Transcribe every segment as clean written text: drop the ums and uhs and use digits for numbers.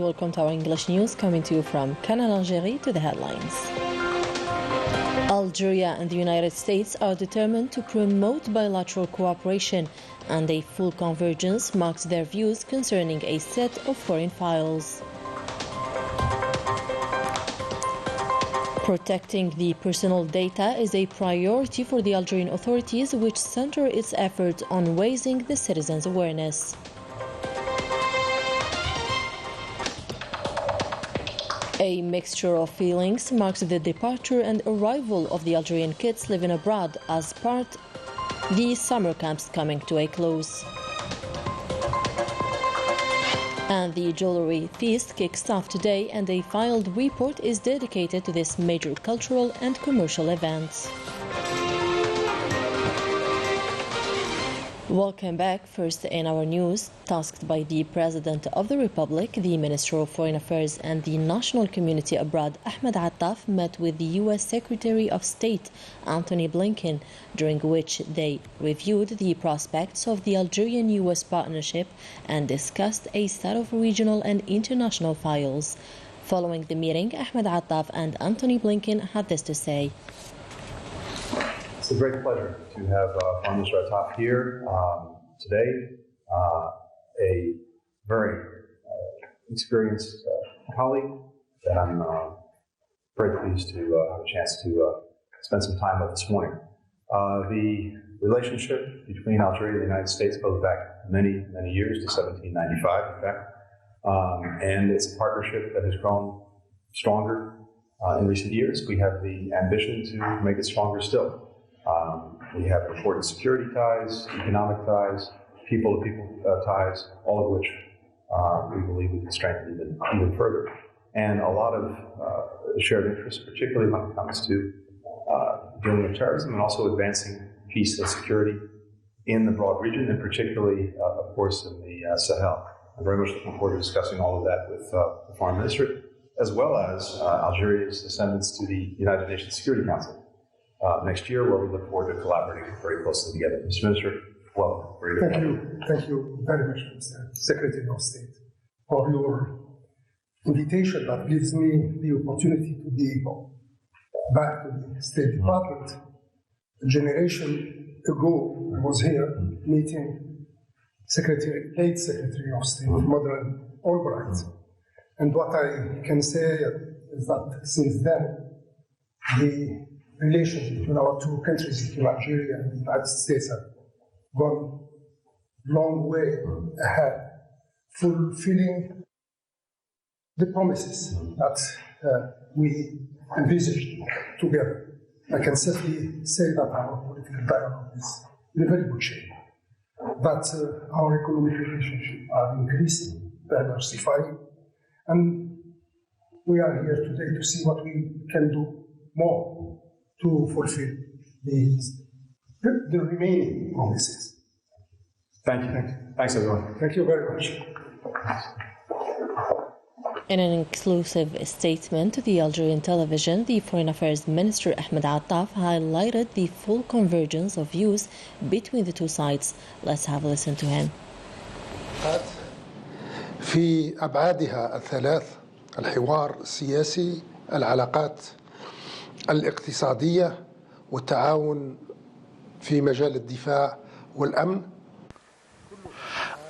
welcome to our English news coming to you from Canal, Algérie. To the headlines. Algeria and the United States are determined to promote bilateral cooperation, and a full convergence marks their views concerning a set of foreign files. Protecting the personal data is a priority for the Algerian authorities, which center its efforts on raising the citizens' awareness. A mixture of feelings marks the departure and arrival of the Algerian kids living abroad as part the summer camps coming to a close. And the jewelry feast kicks off today, and a filed report is dedicated to this major cultural and commercial event. Welcome back. First in our news, tasked by the President of the Republic, the Minister of Foreign Affairs and the National Community Abroad, Ahmed Attaf, met with the U.S. Secretary of State, Antony Blinken, during which they reviewed the prospects of the Algerian-U.S. partnership and discussed a set of regional and international files. Following the meeting, Ahmed Attaf and Antony Blinken had this to say. It's a great pleasure to have Foreign Minister Attaf here today, a very experienced colleague that I'm very pleased to have a chance to spend some time with this morning. The relationship between Algeria and the United States goes back many, many years, to 1795, in fact, and it's a partnership that has grown stronger in recent years. We have the ambition to make it stronger still. We have important security ties, economic ties, people-to-people ties, all of which we believe we can strengthen even further. And a lot of shared interests, particularly when it comes to dealing with terrorism and also advancing peace and security in the broad region, and particularly, of course, in the Sahel. I'm very much looking forward to discussing all of that with the Foreign Minister, as well as Algeria's ascendance to the United Nations Security Council next year, where we look forward to collaborating very closely together. Mr. Minister, welcome. Thank you very much, Mr. Secretary of State, for your invitation that gives me the opportunity to be back to the State Department. A generation ago, I was here meeting late Secretary of State, Madeleine Albright. And what I can say is that since then, the relations between our two countries, between Algeria and the United States, have gone a long way ahead, fulfilling the promises that we envisaged together. I can safely say that our political dialogue is in a very good shape, that our economic relationships are increasing, diversifying, and we are here today to see what we can do more to fulfill the remaining promises. Thank you. Thanks, everyone. Thank you very much. In an exclusive statement to the Algerian television, the Foreign Affairs Minister Ahmed Attaf highlighted the full convergence of views between the two sides. Let's have a listen to him. في أبعادها الثلاث: الحوار السياسي، العلاقات الاقتصادية، والتعاون في مجال الدفاع والأمن.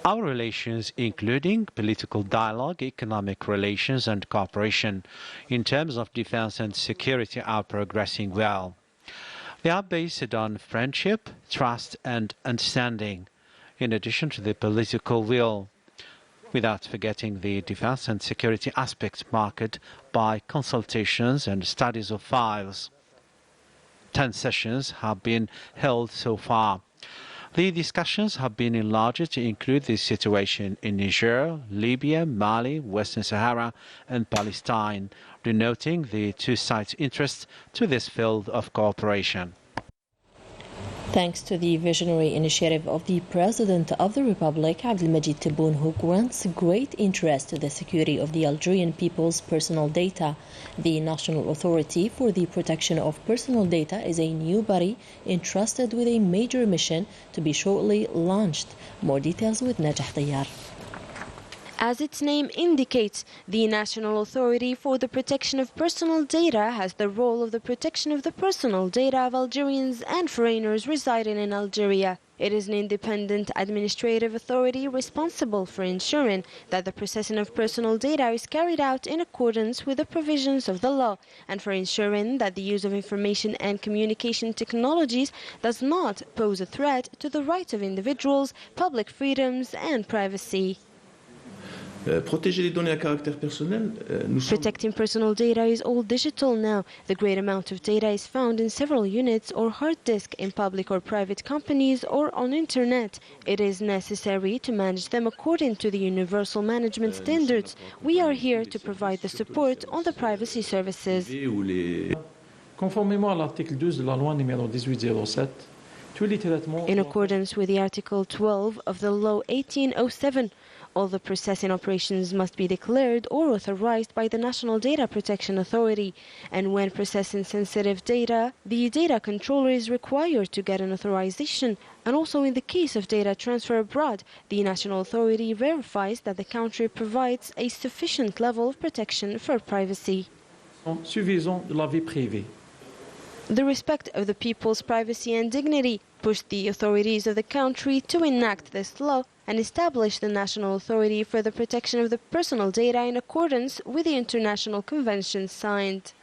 Our relations, including political dialogue, economic relations and cooperation in terms of defense and security, are progressing well. They are based on friendship, trust and understanding, in addition to the political will, without forgetting the defense and security aspects marked by consultations and studies of files. 10 sessions have been held so far. The discussions have been enlarged to include the situation in Niger, Libya, Mali, Western Sahara and Palestine, denoting the two sides' interest to this field of cooperation. Thanks to the visionary initiative of the President of the Republic, Abdelmajid Tebboune, who grants great interest to the security of the Algerian people's personal data, the National Authority for the Protection of Personal Data is a new body entrusted with a major mission to be shortly launched. More details with Najah Tayyar. As its name indicates, the National Authority for the Protection of Personal Data has the role of the protection of the personal data of Algerians and foreigners residing in Algeria. It is an independent administrative authority responsible for ensuring that the processing of personal data is carried out in accordance with the provisions of the law, and for ensuring that the use of information and communication technologies does not pose a threat to the rights of individuals, public freedoms and privacy. Protecting personal data is all digital now. The great amount of data is found in several units or hard disk in public or private companies or on internet. It is necessary to manage them according to the universal management standards. We are here to provide the support on the privacy services. In accordance with the Article 12 of the Law 1807, all the processing operations must be declared or authorized by the National Data Protection Authority. And when processing sensitive data, the data controller is required to get an authorization. And also in the case of data transfer abroad, the National Authority verifies that the country provides a sufficient level of protection for privacy. The respect of the people's privacy and dignity pushed the authorities of the country to enact this law and establish the National Authority for the Protection of the Personal Data in accordance with the international conventions signed.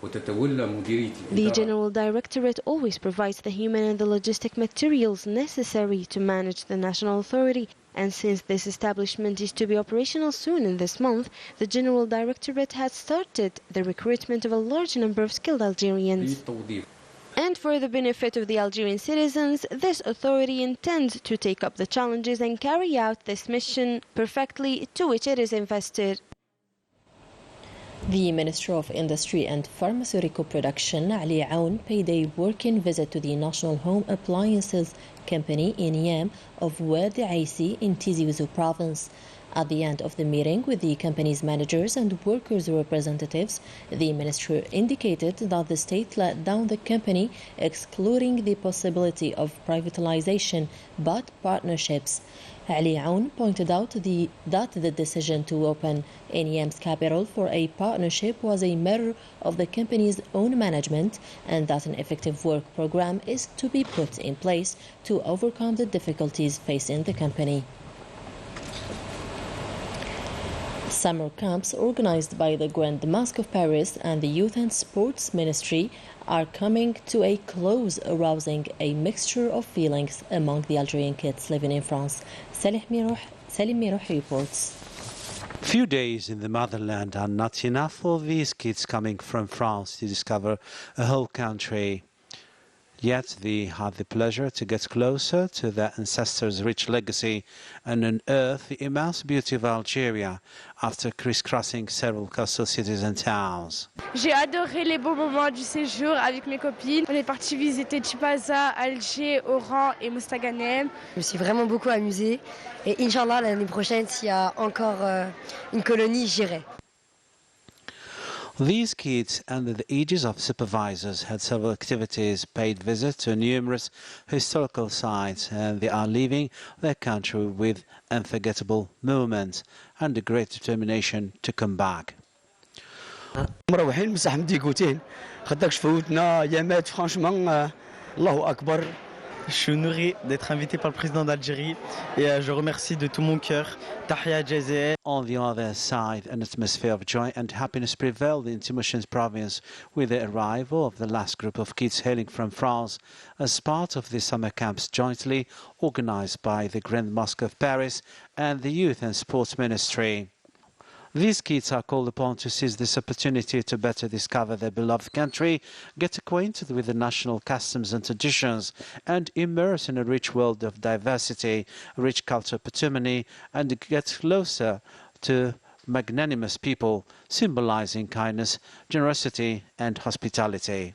The General Directorate always provides the human and the logistic materials necessary to manage the National Authority. And since this establishment is to be operational soon in this month, the General Directorate has started the recruitment of a large number of skilled Algerians. And for the benefit of the Algerian citizens, this authority intends to take up the challenges and carry out this mission perfectly to which it is invested. The Minister of Industry and Pharmaceutical Production, Ali Aoun, paid a working visit to the National Home Appliances Company in Yam of Wadi Aisi in Tizi Ouzou province. At the end of the meeting with the company's managers and workers' representatives, the minister indicated that the state let down the company, excluding the possibility of privatization, but partnerships. Ali Aoun pointed out that the decision to open in Yam's capital for a partnership was a matter of the company's own management and that an effective work program is to be put in place to overcome the difficulties facing the company. Summer camps organized by the Grand Mosque of Paris and the Youth and Sports Ministry are coming to a close, arousing a mixture of feelings among the Algerian kids living in France. Salim Miroh reports. Few days in the motherland are not enough for these kids coming from France to discover a whole country. Yet they had the pleasure to get closer to their ancestors' rich legacy and unearth the immense beauty of Algeria after crisscrossing several coastal cities and towns. J'ai adoré les beaux moments du séjour avec mes copines. On est parti visiter Tipaza, Alger, Oran et Mostaganem. Je me suis vraiment beaucoup amusée et Inch'Allah l'année prochaine s'il y a encore une colonie, j'irai. These kids, under the aegis of supervisors, had several activities, paid visits to numerous historical sites, and they are leaving their country with unforgettable moments and a great determination to come back. مروحين بصح مديكوتين خاطرش فوتنا ايامات فرانشمون الله اكبر. Je suis honoré d'être invité par le président d'Algérie et je remercie de tout mon cœur. Tahia Jazair. On the other side, an atmosphere of joy and happiness prevailed in Timoshen's province with the arrival of the last group of kids hailing from France as part of the summer camps jointly organized by the Grand Mosque of Paris and the Youth and Sports Ministry. These kids are called upon to seize this opportunity to better discover their beloved country, get acquainted with the national customs and traditions, and immerse in a rich world of diversity, rich cultural patrimony, and get closer to magnanimous people, symbolizing kindness, generosity, and hospitality.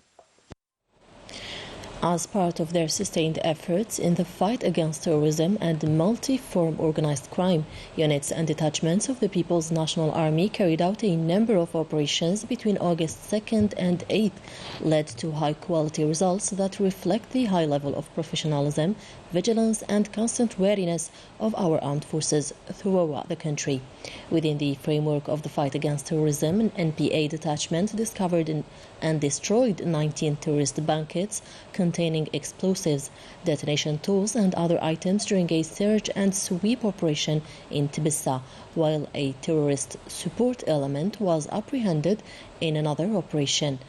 As part of their sustained efforts in the fight against terrorism and multi-form organized crime, units and detachments of the People's National Army carried out a number of operations between August 2nd and 8th, led to high-quality results that reflect the high level of professionalism, vigilance and constant wariness of our armed forces throughout the country. Within the framework of the fight against terrorism, an NPA detachment discovered and destroyed 19 terrorist bunkets containing explosives, detonation tools and other items during a search and sweep operation in Tibissa, while a terrorist support element was apprehended in another operation.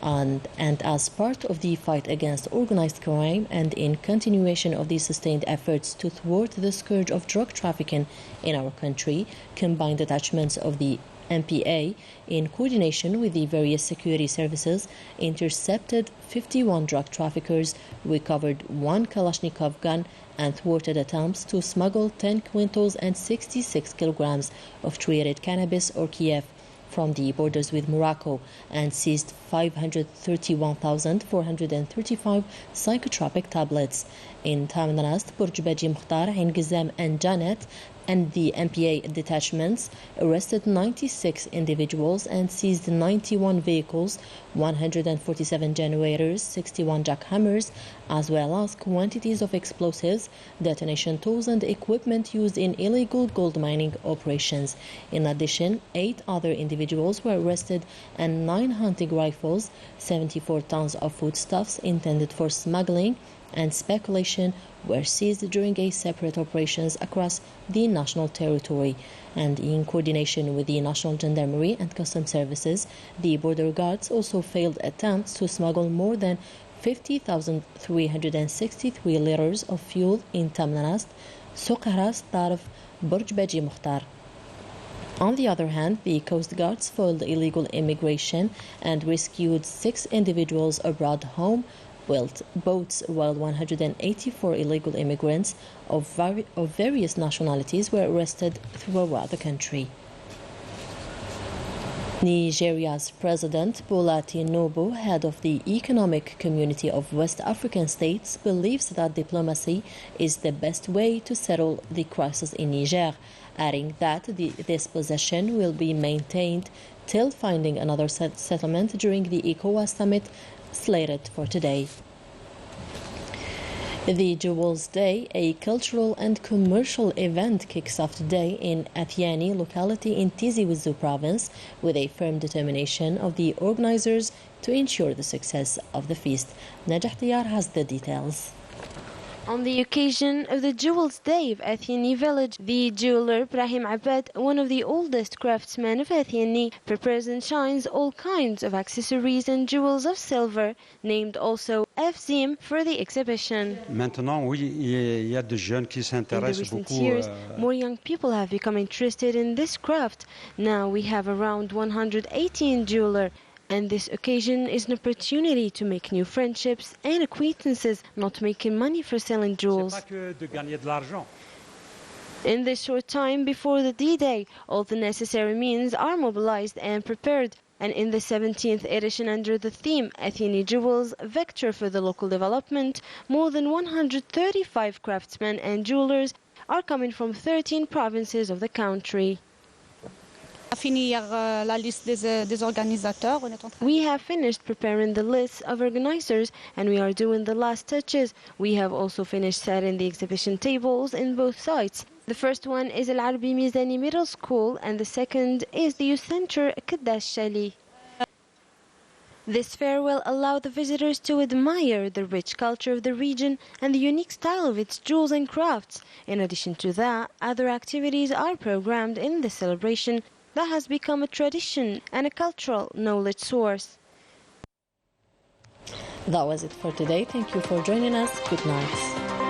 And as part of the fight against organized crime and in continuation of the sustained efforts to thwart the scourge of drug trafficking in our country, combined detachments of the NPA, in coordination with the various security services, intercepted 51 drug traffickers, recovered 1 Kalashnikov gun, and thwarted attempts to smuggle 10 quintals and 66 kilograms of treated cannabis or Kiev from the borders with Morocco, and seized 531,435 psychotropic tablets. In Tamanrast, Burj Mukhtar, Ain Gizam and Janet, and the NPA detachments arrested 96 individuals and seized 91 vehicles, 147 generators, 61 jackhammers, as well as quantities of explosives, detonation tools and equipment used in illegal gold mining operations. In addition, 8 other individuals were arrested and 9 hunting rifles, 74 tons of foodstuffs intended for smuggling and speculation were seized during a separate operations across the national territory. And in coordination with the National Gendarmerie and Customs Services, the border guards also failed attempts to smuggle more than 50,363 liters of fuel in Tamanrast, Soqaras, Tarf, Burj Mukhtar. On the other hand, the Coast Guards foiled illegal immigration and rescued 6 individuals abroad home boats, while 184 illegal immigrants of various nationalities were arrested throughout the country. Nigeria's President Bola Tinubu, head of the Economic Community of West African States, believes that diplomacy is the best way to settle the crisis in Niger, adding that this position will be maintained till finding another settlement during the ECOWAS summit slated for today. The Jewels Day, a cultural and commercial event, kicks off today in Athiani locality in Tizi Ouzou province, with a firm determination of the organizers to ensure the success of the feast. Najah Tiyar has the details. On the occasion of the Jewels Day of Athiani village, the jeweler Brahim Abad, one of the oldest craftsmen of Athiani, prepares and shines all kinds of accessories and jewels of silver, named also FZIM, for the exhibition. In the recent years, more young people have become interested in this craft. Now we have around 118 jewelers. And this occasion is an opportunity to make new friendships and acquaintances, not making money for selling jewels. In this short time before the D-Day, all the necessary means are mobilized and prepared. And in the 17th edition, under the theme Atheni Jewels, Vector for the Local Development, more than 135 craftsmen and jewelers are coming from 13 provinces of the country. We have finished preparing the list of organizers and we are doing the last touches. We have also finished setting the exhibition tables in both sites. The first one is Al Arabi Mizani Middle School and the second is the Youth Center Kaddash Shali. This fair will allow the visitors to admire the rich culture of the region and the unique style of its jewels and crafts. In addition to that, other activities are programmed in the celebration that has become a tradition and a cultural knowledge source. That was it for today. Thank you for joining us. Good night.